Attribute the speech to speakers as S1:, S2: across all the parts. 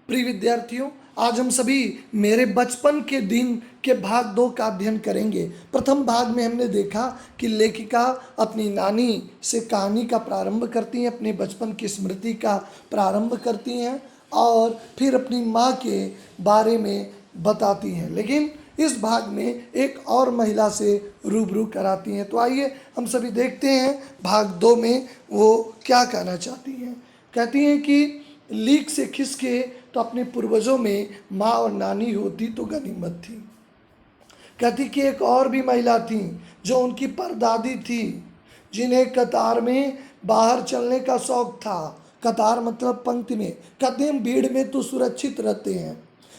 S1: प्रिय विद्यार्थियों, आज हम सभी मेरे बचपन के दिन के भाग 2 का अध्ययन करेंगे। प्रथम भाग में हमने देखा कि लेखिका अपनी नानी से कहानी का प्रारंभ करती हैं, अपने बचपन की स्मृति का प्रारंभ करती हैं और फिर अपनी माँ के बारे में बताती हैं। लेकिन इस भाग में एक और महिला से रूबरू कराती हैं। तो आइए हम सभी देखते हैं भाग 2 में वो क्या कहना चाहती हैं। कहती हैं कि लीक से खिसके तो अपने पूर्वजों में माँ और नानी होती तो गनीमत थी। कहती कि एक और भी महिला थी जो उनकी परदादी थी, जिन्हें कतार में बाहर चलने का शौक था। कतार मतलब पंक्ति में। कहते हैं भीड़ में तो सुरक्षित रहते हैं,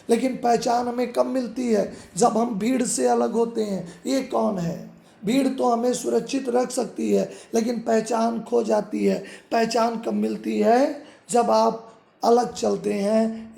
S1: लेकिन पहचान हमें कब मिलती है? जब हम भीड़ से अलग होते हैं। ये कौन है? भीड़ तो हमें सुरक्षित रख सकती है, लेकिन पहचान खो जाती है। पहचान कब मिलती है? जब आप अलग चलते हैं,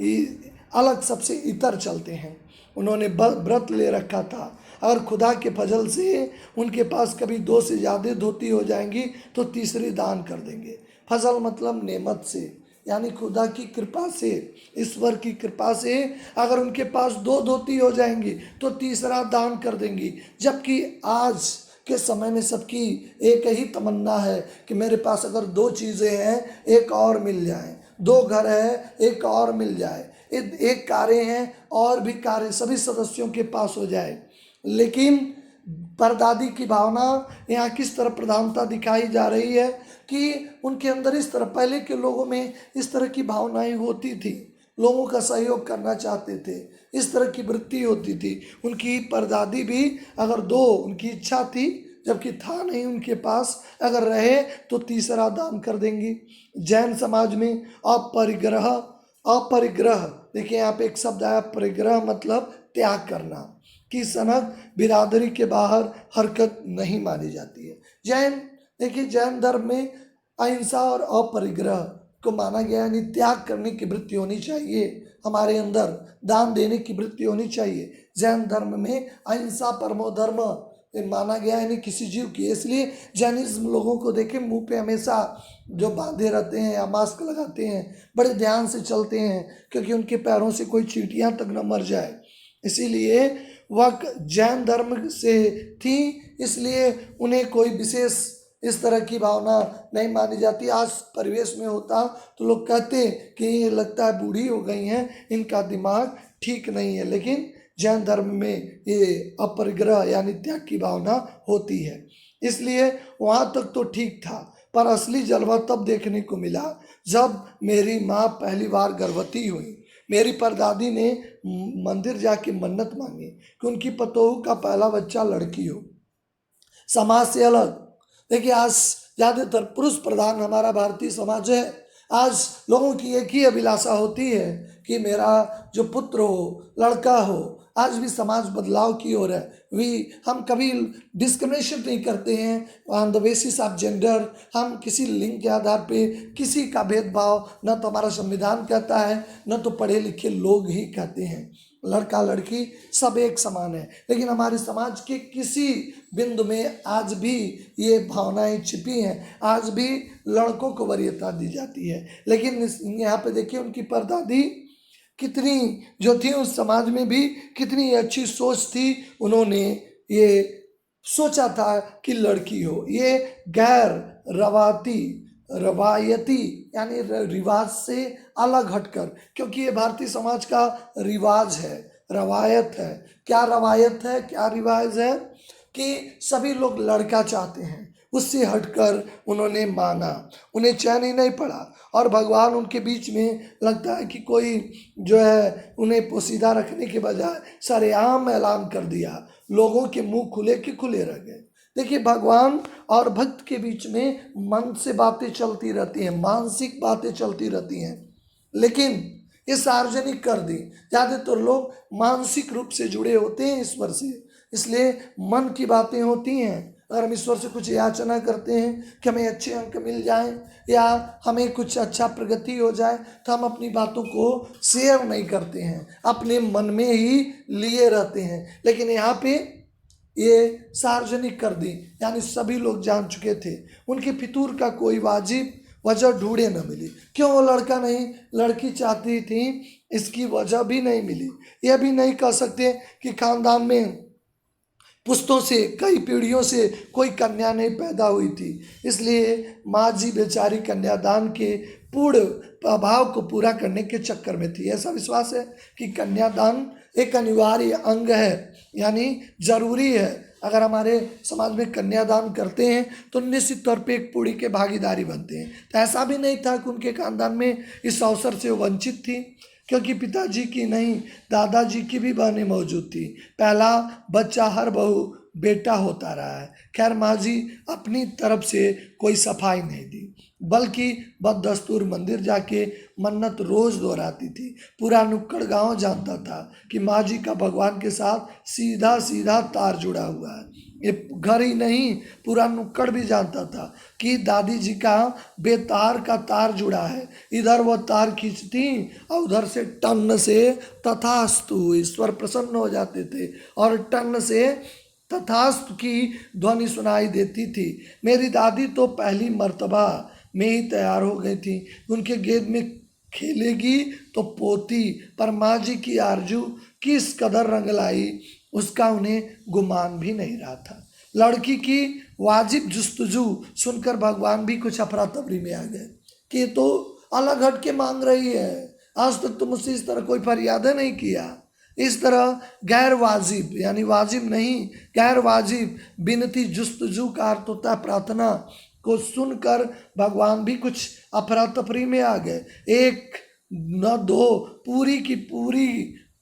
S1: अलग सबसे इतर चलते हैं। उन्होंने व्रत ले रखा था। अगर खुदा के फजल से उनके पास कभी 2 से ज़्यादा धोती हो जाएंगी तो तीसरी दान कर देंगे। फजल मतलब नेमत से, यानी खुदा की कृपा से, ईश्वर की कृपा से अगर उनके पास 2 धोती हो जाएंगी तो तीसरा दान कर देंगी। जबकि आज के समय में सबकी एक ही तमन्ना है कि मेरे पास अगर 2 चीज़ें हैं, एक और मिल जाए, 2 घर है, एक और मिल जाए, एक कारें हैं और भी कारें सभी सदस्यों के पास हो जाए। लेकिन परदादी की भावना यहाँ किस तरह प्रधानता दिखाई जा रही है कि उनके अंदर इस तरह, पहले के लोगों में इस तरह की भावनाएं होती थी, लोगों का सहयोग करना चाहते थे, इस तरह की वृत्ति होती थी। उनकी परदादी भी अगर 2, उनकी इच्छा थी, जबकि था नहीं उनके पास, अगर रहे तो तीसरा दान कर देंगी। जैन समाज में अपरिग्रह, अपरिग्रह, देखिए यहाँ पे एक शब्द आया परिग्रह, मतलब त्याग करना, कि सनक बिरादरी के बाहर हरकत नहीं मानी जाती है। जैन, देखिए जैन धर्म में अहिंसा और अपरिग्रह को माना गया, यानी त्याग करने की वृत्ति होनी चाहिए हमारे अंदर, दान देने की वृत्ति होनी चाहिए। जैन धर्म में अहिंसा परमो धर्म माना गया, यानी किसी जीव की। इसलिए जैनिज्म लोगों को देखें मुंह पे हमेशा जो बांधे रहते हैं या मास्क लगाते हैं, बड़े ध्यान से चलते हैं क्योंकि उनके पैरों से कोई चींटियां तक न मर जाए। इसीलिए वह जैन धर्म से थी, इसलिए उन्हें कोई विशेष इस तरह की भावना नहीं मानी जाती। आज परिवेश में होता तो लोग कहते कि ये लगता है बूढ़ी हो गई हैं, इनका दिमाग ठीक नहीं है। लेकिन जैन धर्म में ये अपरिग्रह यानी त्याग की भावना होती है, इसलिए वहाँ तक तो ठीक था। पर असली जलवा तब देखने को मिला जब मेरी माँ पहली बार गर्भवती हुई। मेरी परदादी ने मंदिर जाके मन्नत मांगी कि उनकी पतोहू का पहला बच्चा लड़की हो। समाज से अलग, देखिए आज ज़्यादातर पुरुष प्रधान हमारा भारतीय समाज है। आज लोगों की एक ही अभिलाषा होती है कि मेरा जो पुत्र हो, लड़का हो। आज भी समाज बदलाव की ओर है। हम कभी डिस्क्रिमिनेशन नहीं करते हैं on the basis of gender. हम किसी लिंग के आधार पे किसी का भेदभाव न तो हमारा संविधान कहता है, न तो पढ़े लिखे लोग ही कहते हैं। लड़का लड़की सब एक समान है। लेकिन हमारे समाज के किसी बिंदु में आज भी ये भावनाएं छिपी हैं, आज भी लड़कों को वरीयता दी जाती है। लेकिन यहाँ पे देखिए उनकी परदादी कितनी जो थी, उस समाज में भी कितनी अच्छी सोच थी। उन्होंने ये सोचा था कि लड़की हो। ये गैर रवायती यानी रिवाज से अलग हटकर, क्योंकि ये भारतीय समाज का रिवाज है, रवायत है। क्या रवायत है, क्या रिवाज है कि सभी लोग लड़का चाहते हैं। उससे हटकर उन्होंने माना, उन्हें चैन ही नहीं पड़ा। और भगवान उनके बीच में लगता है कि कोई जो है उन्हें पोशीदा रखने के बजाय सरेआम ऐलान कर दिया। लोगों के मुंह खुले के खुले रह गए। देखिए भगवान और भक्त के बीच में मन से बातें चलती रहती हैं, मानसिक बातें चलती रहती हैं, लेकिन ये सार्वजनिक कर दी। ज़्यादातर लोग मानसिक रूप से जुड़े होते हैं ईश्वर से, इसलिए मन की बातें होती हैं। अगर हम ईश्वर से कुछ याचना करते हैं कि हमें अच्छे अंक मिल जाएं या हमें कुछ अच्छा प्रगति हो जाए, तो हम अपनी बातों को शेयर नहीं करते हैं, अपने मन में ही लिए रहते हैं। लेकिन यहाँ पे ये सार्वजनिक कर दी, यानी सभी लोग जान चुके थे। उनके फितूर का कोई वाजिब वजह ढूंढे न मिली। क्यों वो लड़का नहीं लड़की चाहती थी, इसकी वजह भी नहीं मिली। यह भी नहीं कह सकते कि खानदान में पुश्तों से कई पीढ़ियों से कोई कन्या नहीं पैदा हुई थी, इसलिए माँ जी बेचारी कन्यादान के पूर्ण अभाव को पूरा करने के चक्कर में थी। ऐसा विश्वास है कि कन्यादान एक अनिवार्य अंग है, यानी जरूरी है। अगर हमारे समाज में कन्यादान करते हैं तो निश्चित तौर पे एक पूरी के भागीदारी बनते हैं। तो ऐसा भी नहीं था कि उनके खानदान में इस अवसर से वंचित थी, क्योंकि पिताजी की नहीं दादाजी की भी बहनें मौजूद थी। पहला बच्चा हर बहू बेटा होता रहा है। खैर माँ जी अपनी तरफ से कोई सफाई नहीं दी, बल्कि बददस्तूर मंदिर जाके मन्नत रोज दोहराती थी। पूरा नुक्कड़ गांव जानता था कि माँ जी का भगवान के साथ सीधा सीधा तार जुड़ा हुआ है। ये घर ही नहीं पूरा नुक्कड़ भी जानता था कि दादी जी का बेतार का तार जुड़ा है। इधर वो तार खींचती और उधर से टन से तथास्तु ईश्वर प्रसन्न हो जाते थे, और टन से तथास्तु की ध्वनि सुनाई देती थी। मेरी दादी तो पहली मर्तबा में ही तैयार हो गई थी। उनके गेद में खेलेगी तो पोती, पर माँ जी की आरजू किस कदर रंग लाई उसका उन्हें गुमान भी नहीं रहा था। लड़की की वाजिब जुस्तजू सुनकर भगवान भी कुछ अफरा तफरी में आ गए कि तो अलग हट के मांग रही है, आज तक तो मुझसे इस तरह कोई फरियाद नहीं किया। इस तरह गैर वाजिब यानी वाजिब नहीं गैर वाजिब बिनती जुस्तजू का अर्थ होता है प्रार्थना को सुनकर भगवान भी कुछ अफरा तफरी में आ गए। एक न दो पूरी की पूरी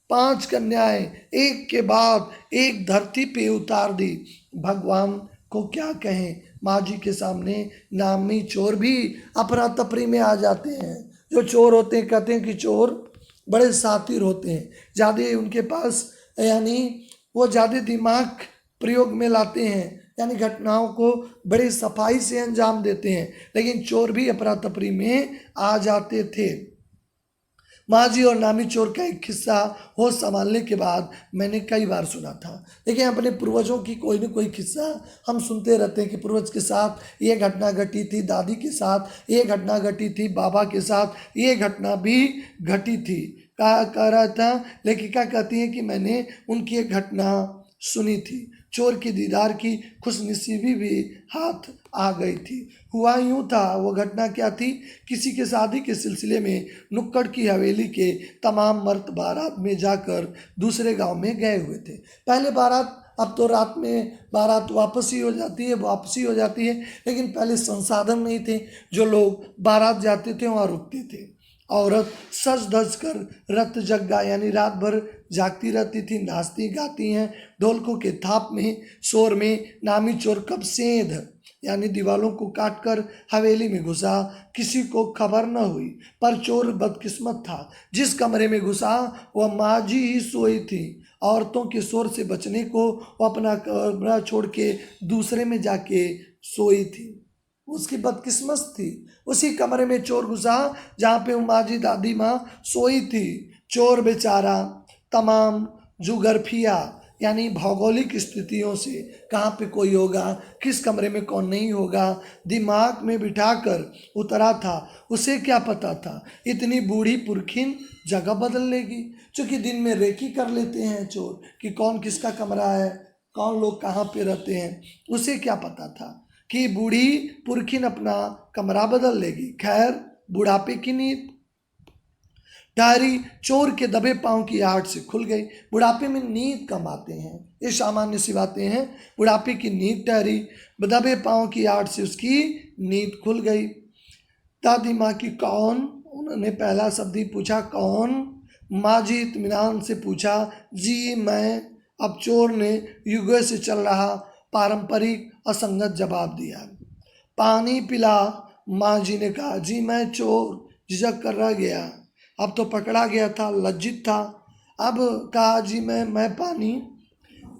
S1: 5 कन्याएं एक के बाद एक धरती पे उतार दी। भगवान को क्या कहें, माँ जी के सामने नामी चोर भी अफरा तफरी में आ जाते हैं। जो चोर होते हैं कहते हैं कि चोर बड़े सातिर होते हैं, ज़्यादा उनके पास यानी वो ज़्यादा दिमाग प्रयोग में लाते हैं, यानी घटनाओं को बड़ी सफाई से अंजाम देते हैं। लेकिन चोर भी अफरा तफरी में आ जाते थे। माँ जी और नामी चोर का एक किस्सा होश संभालने के बाद मैंने कई बार सुना था। देखिए अपने पूर्वजों की कोई न कोई किस्सा हम सुनते रहते हैं कि पूर्वज के साथ ये घटना घटी थी, दादी के साथ ये घटना घटी थी, बाबा के साथ ये घटना भी घटी थी। कह रहा था लेखिका कहती है कि मैंने उनकी एक घटना सुनी थी। चोर की दीदार की खुशनसीबी भी हाथ आ गई थी। हुआ यूँ था, वो घटना क्या थी, किसी के शादी के सिलसिले में नुक्कड़ की हवेली के तमाम मर्द बारात में जाकर दूसरे गांव में गए हुए थे। पहले बारात, अब तो रात में बारात वापसी हो जाती है, लेकिन पहले संसाधन नहीं थे। जो लोग बारात जाते थे वहाँ रुकते थे। औरत सज धज कर रत जग्गा यानी रात भर जागती रहती थी, नाचती गाती हैं। ढोलकों के थाप में शोर में नामी चोर कब सेंध यानी दीवालों को काटकर हवेली में घुसा, किसी को खबर न हुई। पर चोर बदकिस्मत था, जिस कमरे में घुसा वह माँ जी ही सोई थी। औरतों के शोर से बचने को वो अपना कमरा छोड़ के दूसरे में जाके सोई थी। उसकी बदकिस्मत थी। उसी कमरे में चोर घुसा जहाँ पे माँ जी दादी माँ सोई थी। चोर बेचारा तमाम जुगरफिया यानी भौगोलिक स्थितियों से कहाँ पे कोई होगा, किस कमरे में कौन नहीं होगा, दिमाग में बिठाकर उतरा था। उसे क्या पता था इतनी बूढ़ी पुरखिन जगह बदल लेगी। चूँकि दिन में रेकी कर लेते हैं चोर कि कौन किसका कमरा है, कौन लोग कहाँ पे रहते हैं। उसे क्या पता था कि बूढ़ी पुरखिन अपना कमरा बदल लेगी। खैर बुढ़ापे की नींद डायरी चोर के दबे पांव की आहट से खुल गई। बुढ़ापे में नींद कम आते हैं, ये सामान्य सी बातें हैं। बुढ़ापे की नींद ठहरी, दबे पांव की आहट से उसकी नींद खुल गई। दादी माँ की कौन, उन्होंने पहला शब्द ही पूछा कौन। माँ जी इत्मीनान से पूछा जी मैं। अब चोर ने युगों से चल रहा पारंपरिक असंगत जवाब दिया। पानी पिला, माँ जी ने कहा। जी मैं चोर, झिझक कर रह गया। अब तो पकड़ा गया था, लज्जित था। अब कहा जी मैं पानी।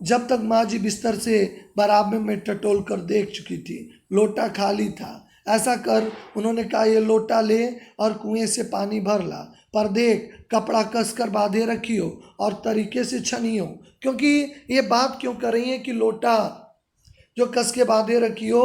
S1: जब तक माँ जी बिस्तर से बराबर में टटोल कर देख चुकी थी, लोटा खाली था। ऐसा कर उन्होंने कहा ये लोटा ले और कुएं से पानी भर ला, पर देख कपड़ा कस कर बांधे रखियो और तरीके से छनियो। क्योंकि ये बात क्यों कर रही है कि लोटा जो कस के बांधे रखियो,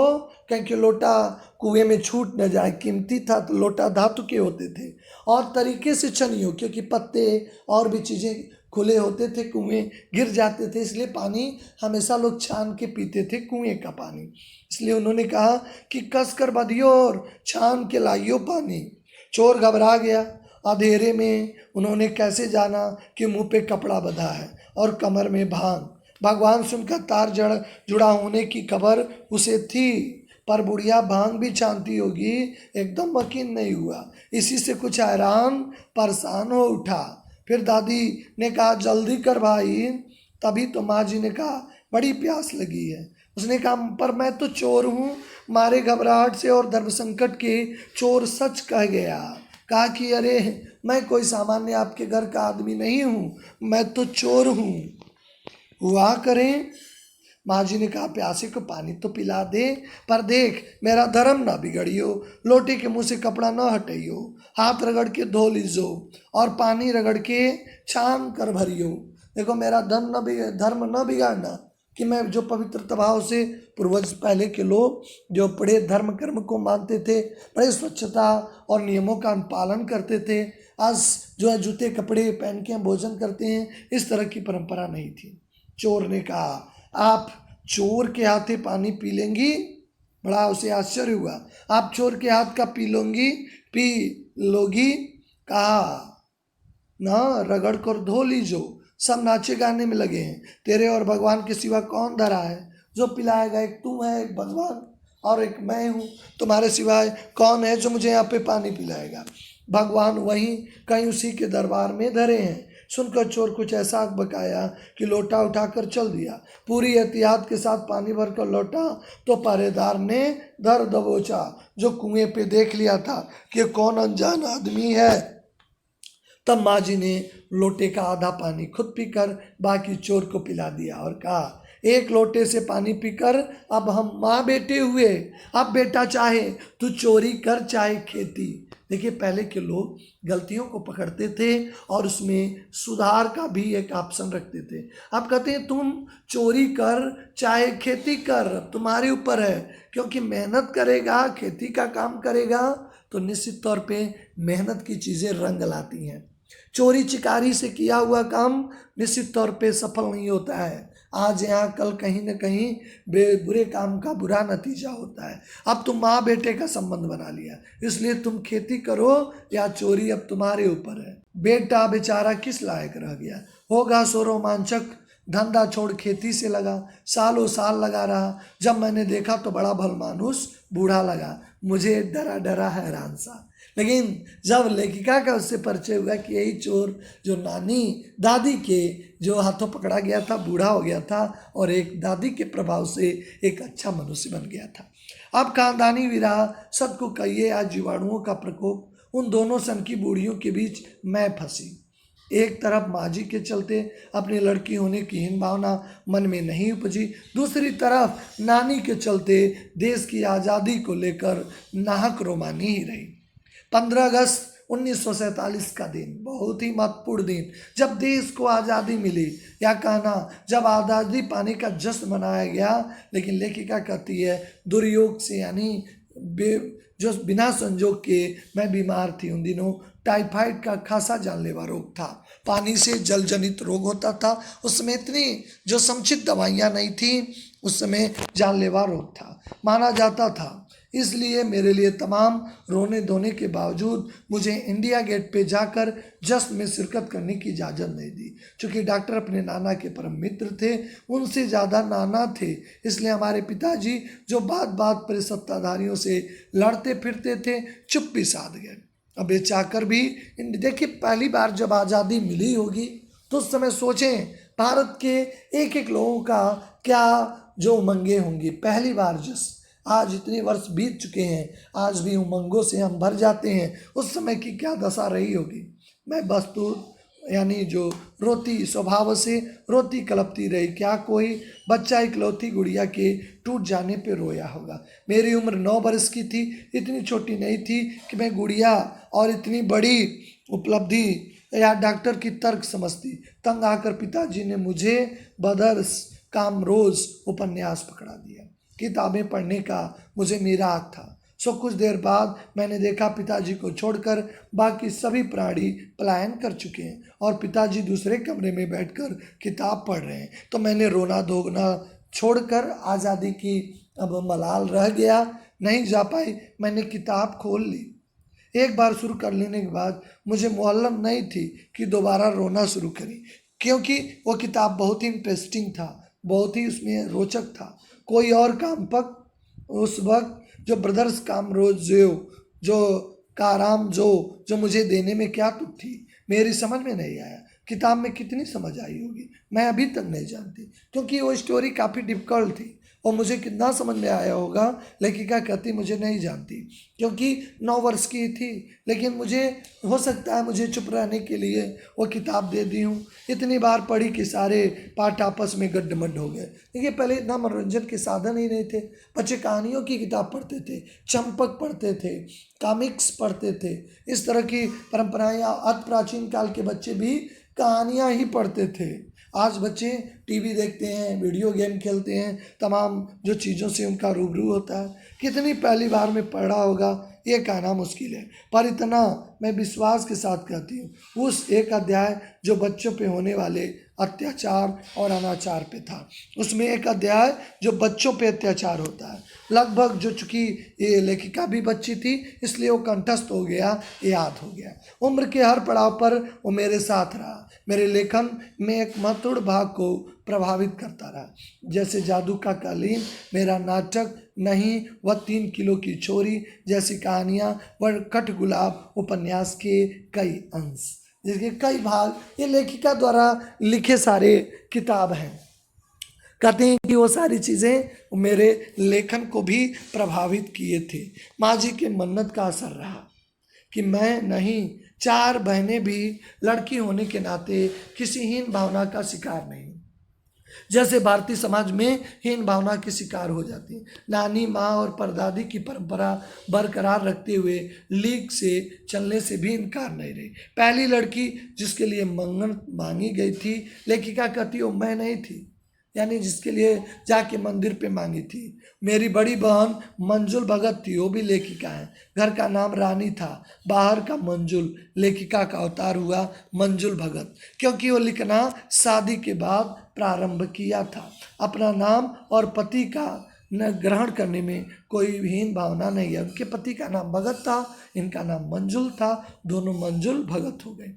S1: कहीं कि लोटा कुएं में छूट न जाए। कीमती था तो लोटा धातु के होते थे और तरीके से छनियो, क्योंकि पत्ते और भी चीज़ें खुले होते थे, कुएं गिर जाते थे, इसलिए पानी हमेशा लोग छान के पीते थे, कुएं का पानी। इसलिए उन्होंने कहा कि कस कर बधियो और छान के लाइयो पानी। चोर घबरा गया। अंधेरे में उन्होंने कैसे जाना कि मुंह पे कपड़ा बंधा है और कमर में भांग। भगवान से उनका तार जुड़ा होने की खबर उसे थी, पर बुढ़िया भांग भी छानती होगी, एकदम यकीन नहीं हुआ। इसी से कुछ हैरान परेशान हो उठा। फिर दादी ने कहा जल्दी कर भाई। तभी तो माँ जी ने कहा बड़ी प्यास लगी है। उसने कहा पर मैं तो चोर हूँ। मारे घबराहट से और धर्म संकट के चोर सच कह गया। कहा कि अरे मैं कोई सामान्य आपके घर का आदमी नहीं हूँ, मैं तो चोर हूँ। हुआ करें। माँ जी ने कहा प्यासे को पानी तो पिला दे, पर देख मेरा धर्म ना बिगड़ियो, लोटे के मुंह से कपड़ा ना हटाइयो, हाथ रगड़ के धो लीजो और पानी रगड़ के छान कर भरियो। देखो मेरा धर्म न बिगाड़ना, कि मैं जो पवित्र भाव से पूर्वज पहले के लोग जो बड़े धर्म कर्म को मानते थे, बड़े स्वच्छता और नियमों का पालन करते थे, आज जो है जूते कपड़े पहन के हम भोजन करते हैं, इस तरह की परंपरा नहीं थी। चोर ने कहा आप चोर के हाथे पानी पी लेंगी? बड़ा उसे आश्चर्य हुआ। आप चोर के हाथ का पी लोगी? कहा ना, रगड़ कर धो लीजो। सब नाचे गाने में लगे हैं। तेरे और भगवान के सिवा कौन धरा है? जो पिलाएगा एक तुम है, एक भगवान और एक मैं हूँ। तुम्हारे सिवाय कौन है जो मुझे यहाँ पे पानी पिलाएगा? भगवान वहीं कहीं उसी के दरबार में धरे हैं। सुनकर चोर कुछ ऐसा बकाया कि लोटा उठाकर चल दिया। पूरी एहतियात के साथ पानी भरकर लौटा तो पहरेदार ने दर दबोचा, जो कुएं पे देख लिया था कि कौन अनजान आदमी है। तब माँ जी ने लोटे का आधा पानी खुद पीकर बाकी चोर को पिला दिया और कहा एक लोटे से पानी पीकर अब हम माँ बेटे हुए। अब बेटा चाहे तू चोरी कर चाहे खेती। देखिए पहले के लोग गलतियों को पकड़ते थे और उसमें सुधार का भी एक ऑप्शन रखते थे। अब कहते हैं तुम चोरी कर चाहे खेती कर, तुम्हारे ऊपर है, क्योंकि मेहनत करेगा, खेती का काम करेगा तो निश्चित तौर पे मेहनत की चीज़ें रंग लाती हैं। चोरी चिकारी से किया हुआ काम निश्चित तौर पे सफल नहीं होता है। आज यहाँ कल कहीं न कहीं बुरे काम का बुरा नतीजा होता है। अब तुम माँ बेटे का संबंध बना लिया, इसलिए तुम खेती करो या चोरी अब तुम्हारे ऊपर है। बेटा बेचारा किस लायक रह गया होगा, सो रोमांचक धंधा छोड़ खेती से लगा। सालों साल लगा रहा। जब मैंने देखा तो बड़ा भलमानुस बूढ़ा लगा, मुझे डरा डरा हैरान सा। लेकिन जब लेखिका का उससे परिचय हुआ कि यही चोर जो नानी दादी के जो हाथों पकड़ा गया था, बूढ़ा हो गया था और एक दादी के प्रभाव से एक अच्छा मनुष्य बन गया था। अब खानदानी विरासत को कहिए या जीवाणुओं का प्रकोप, उन दोनों सन की बूढ़ियों के बीच मैं फंसी। एक तरफ माँ जी के चलते अपनी लड़की होने की हीन भावना मन में नहीं उपजी, दूसरी तरफ नानी के चलते देश की आज़ादी को लेकर नाहक रोमानी ही रही। 15 अगस्त 1947 का दिन बहुत ही महत्वपूर्ण दिन, जब देश को आज़ादी मिली, या कहना जब आज़ादी पाने का जश्न मनाया गया। लेकिन लेखिका कहती है दुर्योग से, यानी जो बिना संजोग के मैं बीमार थी उन दिनों। टाइफाइड का खासा जानलेवा रोग था, पानी से जल जनित रोग होता था। उस समय इतनी जो समुचित दवाइयाँ नहीं थी, उस समय जानलेवा रोग था, माना जाता था। इसलिए मेरे लिए तमाम रोने धोने के बावजूद मुझे इंडिया गेट पे जाकर जश्न में शिरकत करने की इजाज़त नहीं दी। चूँकि डॉक्टर अपने नाना के परम मित्र थे, उनसे ज़्यादा नाना थे, इसलिए हमारे पिताजी जो बात बात पर सत्ताधारियों से लड़ते फिरते थे, चुप्पी साध गए। अब ये चाहकर भी देखिए पहली बार जब आज़ादी मिली होगी तो उस समय सोचें भारत के एक एक लोगों का क्या जो उमंगें होंगी। पहली बार आज इतने वर्ष बीत चुके हैं, आज भी उमंगों से हम भर जाते हैं। उस समय की क्या दशा रही होगी। मैं बस तो यानी जो रोती स्वभाव से रोती कलपती रही, क्या कोई बच्चा इकलौती गुड़िया के टूट जाने पे रोया होगा। मेरी उम्र 9 बरस की थी, इतनी छोटी नहीं थी कि मैं गुड़िया और इतनी बड़ी उपलब्धि या डॉक्टर की तर्क समझती। तंग आकर पिताजी ने मुझे बदर्स कामरोज उपन्यास पकड़ा दिया। किताबें पढ़ने का मुझे मिराग था। सो कुछ देर बाद मैंने देखा पिताजी को छोड़कर बाकी सभी प्राणी पलायन कर चुके हैं और पिताजी दूसरे कमरे में बैठकर किताब पढ़ रहे हैं। तो मैंने रोना धोना छोड़कर आज़ादी की अब मलाल रह गया, नहीं जा पाई। मैंने किताब खोल ली। एक बार शुरू कर लेने के बाद मुझे मुअल्लम नहीं थी कि दोबारा रोना शुरू करी, क्योंकि वो किताब बहुत ही इंटरेस्टिंग था, बहुत ही उसमें रोचक था। कोई और काम पक उस वक्त जो ब्रदर्स कामरोज़ो जो काराम जो मुझे देने में क्या तुक थी, मेरी समझ में नहीं आया। किताब में कितनी समझ आई होगी मैं अभी तक नहीं जानती, क्योंकि वो स्टोरी काफ़ी डिफ़िकल्ट थी और मुझे कितना समझ में आया होगा लेखिका कहती मुझे नहीं जानती, क्योंकि 9 वर्ष की थी। लेकिन मुझे हो सकता है मुझे चुप रहने के लिए वो किताब दे दी हूँ। इतनी बार पढ़ी कि सारे पाठ आपस में गड्ढमड्ढ हो गए। देखिए पहले इतना मनोरंजन के साधन ही नहीं थे। बच्चे कहानियों की किताब पढ़ते थे, चंपक पढ़ते थे, कॉमिक्स पढ़ते थे। इस तरह की परंपराएं अति प्राचीन काल के बच्चे भी कहानियाँ ही पढ़ते थे। आज बच्चे टीवी देखते हैं, वीडियो गेम खेलते हैं, तमाम जो चीज़ों से उनका रूबरू होता है। कितनी पहली बार में पढ़ा होगा ये कहना मुश्किल है, पर इतना मैं विश्वास के साथ कहती हूँ उस एक अध्याय जो बच्चों पे होने वाले अत्याचार और अनाचार पे था, उसमें एक अध्याय जो बच्चों पे अत्याचार होता है। लगभग जो चूँकि ये लेखिका भी बच्ची थी इसलिए वो कंठस्थ हो गया, याद हो गया। उम्र के हर पड़ाव पर वो मेरे साथ रहा, मेरे लेखन में एक महत्वपूर्ण भाग को प्रभावित करता रहा। जैसे जादू का कालीन, मेरा नाटक नहीं वह 3 किलो की छोरी जैसी कहानियाँ, वह कठगुलाब उपन्यास के कई अंश, जिसके कई भाग ये लेखिका द्वारा लिखे सारे किताब हैं। कहते हैं कि वो सारी चीज़ें मेरे लेखन को भी प्रभावित किए थे। माँ जी के मन्नत का असर रहा कि मैं नहीं, 4 बहनें भी लड़की होने के नाते किसी हीन भावना का शिकार नहीं। जैसे भारतीय समाज में हीन भावना की शिकार हो जाती है। नानी, माँ और परदादी की परंपरा बरकरार रखते हुए लीक से चलने से भी इनकार नहीं रही। पहली लड़की जिसके लिए मंगन मांगी गई थी, लेखिका कहती वो मैं नहीं थी, यानी जिसके लिए जाके मंदिर पे मांगी थी। मेरी बड़ी बहन मंजुल भगत थी, वो भी लेखिका है। घर का नाम रानी था, बाहर का मंजुल, लेखिका का अवतार हुआ मंजुल भगत, क्योंकि वो लिखना शादी के बाद प्रारंभ किया था। अपना नाम और पति का न ग्रहण करने में कोई हीन भावना नहीं है। उनके पति का नाम भगत था, इनका नाम मंजुल था, दोनों मंजुल भगत हो गए।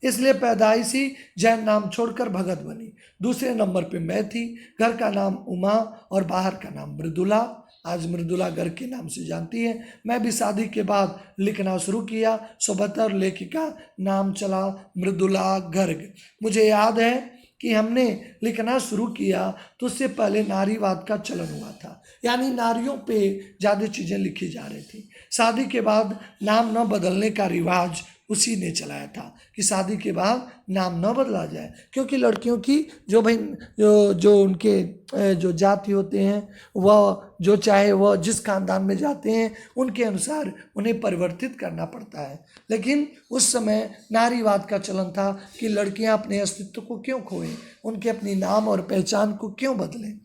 S1: इसलिए पैदाइशी जैन नाम छोड़कर भगत बनी। दूसरे नंबर पे मैं थी। घर का नाम उमा और बाहर का नाम मृदुला, आज मृदुला गर्ग के नाम से जानती है। मैं भी शादी के बाद लिखना शुरू किया, सोबतर लेखिका नाम चला मृदुला गर्ग। मुझे याद है कि हमने लिखना शुरू किया तो उससे पहले नारीवाद का चलन हुआ था, यानी नारियों पे ज़्यादा चीज़ें लिखी जा रही थी। शादी के बाद नाम न बदलने का रिवाज उसी ने चलाया था कि शादी के बाद नाम न बदला जाए, क्योंकि लड़कियों की जो भाई जो उनके जो जाति होते हैं वह जो चाहे वह जिस खानदान में जाते हैं उनके अनुसार उन्हें परिवर्तित करना पड़ता है। लेकिन उस समय नारीवाद का चलन था कि लड़कियां अपने अस्तित्व को क्यों खोएं, उनके अपनी नाम और पहचान को क्यों बदलें।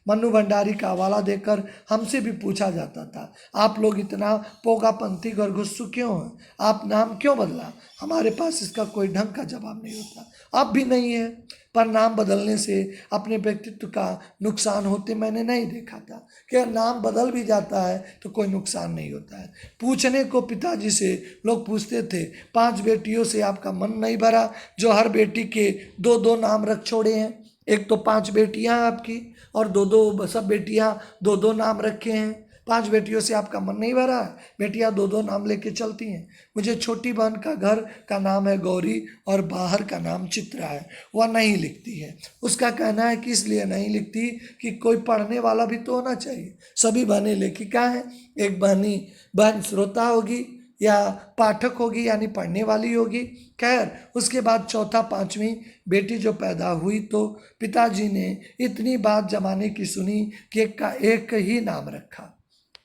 S1: मन्नू भंडारी का हवाला देकर हमसे भी पूछा जाता था, आप लोग इतना पोगापंथी घरघुस्सू क्यों हैं, आप नाम क्यों बदला। हमारे पास इसका कोई ढंग का जवाब नहीं होता, अब भी नहीं है। पर नाम बदलने से अपने व्यक्तित्व का नुकसान होते मैंने नहीं देखा था। कि नाम बदल भी जाता है तो कोई नुकसान नहीं होता है। पूछने को पिताजी से लोग पूछते थे, 5 बेटियों से आपका मन नहीं भरा जो हर बेटी के 2-2 नाम रख छोड़े हैं। एक तो 5 बेटियां आपकी और 2-2 सब बेटियां 2-2 नाम रखे हैं। 5 बेटियों से आपका मन नहीं भरा है, बेटियां 2-2 नाम लेके चलती हैं। मुझे छोटी बहन का घर का नाम है गौरी और बाहर का नाम चित्रा है, वह नहीं लिखती है। उसका कहना है कि इसलिए नहीं लिखती कि कोई पढ़ने वाला भी तो होना चाहिए। सभी बहनें लेखिका हैं, एक बहन श्रोता होगी या पाठक होगी, यानी पढ़ने वाली होगी। खैर उसके बाद चौथा 5वीं बेटी जो पैदा हुई तो पिताजी ने इतनी बात जमाने की सुनी कि एक ही नाम रखा।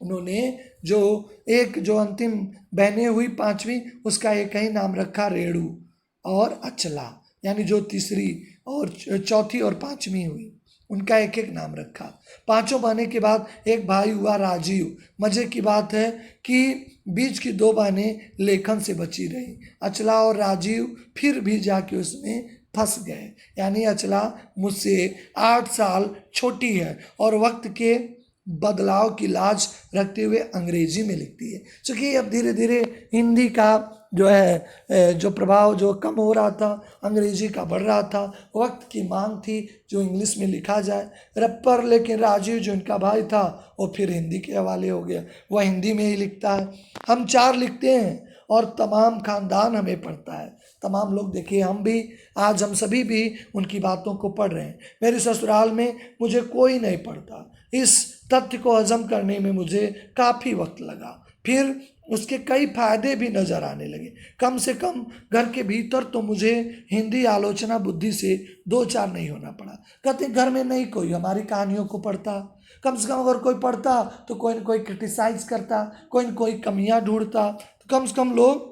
S1: उन्होंने जो अंतिम बहनें हुई 5वीं, उसका एक ही नाम रखा, रेणु और अचला, यानी जो तीसरी और चौथी और 5वीं हुई। उनका एक एक नाम रखा। पांचों बहनें के बाद एक भाई हुआ राजीव। मजे की बात है कि बीच की दो बहनें लेखन से बची रही। अचला और राजीव फिर भी जाके उसमें फंस गए। यानी अचला मुझसे 8 साल छोटी है और वक्त के बदलाव की लाज रखते हुए अंग्रेजी में लिखती है। क्योंकि अब धीरे धीरे हिंदी का जो है जो प्रभाव जो कम हो रहा था, अंग्रेजी का बढ़ रहा था, वक्त की मांग थी जो इंग्लिश में लिखा जाए। रप्पर लेकिन राजीव जो इनका भाई था वो फिर हिंदी के हवाले हो गया, वह हिंदी में ही लिखता है। हम 4 लिखते हैं और तमाम खानदान हमें पढ़ता है। तमाम लोग देखिए, हम भी आज हम सभी भी उनकी बातों को पढ़ रहे हैं। मेरे ससुराल में मुझे कोई नहीं पढ़ता। इस तथ्य को हजम करने में मुझे काफ़ी वक्त लगा। फिर उसके कई फायदे भी नज़र आने लगे। कम से कम घर के भीतर तो मुझे हिंदी आलोचना बुद्धि से 2-4 नहीं होना पड़ा। कहते घर में नहीं कोई हमारी कहानियों को पढ़ता। कम से कम अगर कोई पढ़ता तो कोई न कोई क्रिटिसाइज करता, कोई न कोई कमियां ढूंढता। तो कम से कम लोग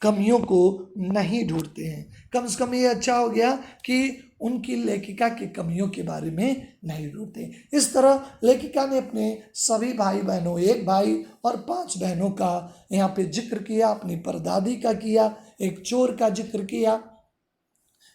S1: कमियों को नहीं ढूंढते हैं। कम से कम ये अच्छा हो गया कि उनकी लेखिका की कमियों के बारे में नहीं ढूंढते। इस तरह लेखिका ने अपने सभी भाई बहनों, एक भाई और 5 बहनों का यहाँ पे जिक्र किया, अपनी परदादी का किया, एक चोर का जिक्र किया।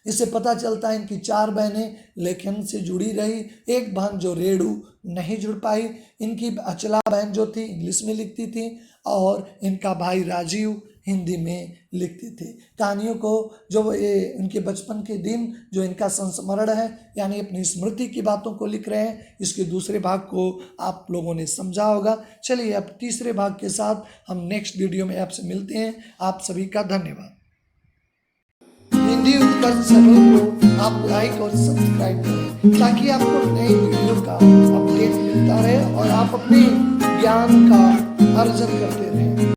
S1: इससे पता चलता है इनकी 4 बहनें लेखन से जुड़ी रही। एक बहन जो रेणु नहीं जुड़ पाई। इनकी अचला बहन जो थी इंग्लिश में लिखती थी और इनका भाई राजीव हिंदी में लिखते थे। कहानियों को जो ये इनके बचपन के दिन जो इनका संस्मरण है, यानी अपनी स्मृति की बातों को लिख रहे हैं, इसके दूसरे भाग को आप लोगों ने समझा होगा। चलिए अब तीसरे भाग के साथ हम नेक्स्ट वीडियो में आपसे मिलते हैं। आप सभी का धन्यवाद। हिंदी उत्कर्ष चैनल को आप लाइक और सब्सक्राइब करें ताकि आपको नई वीडियो का अपडेट मिलता रहे और आप अपने ज्ञान का अर्जन करते रहें।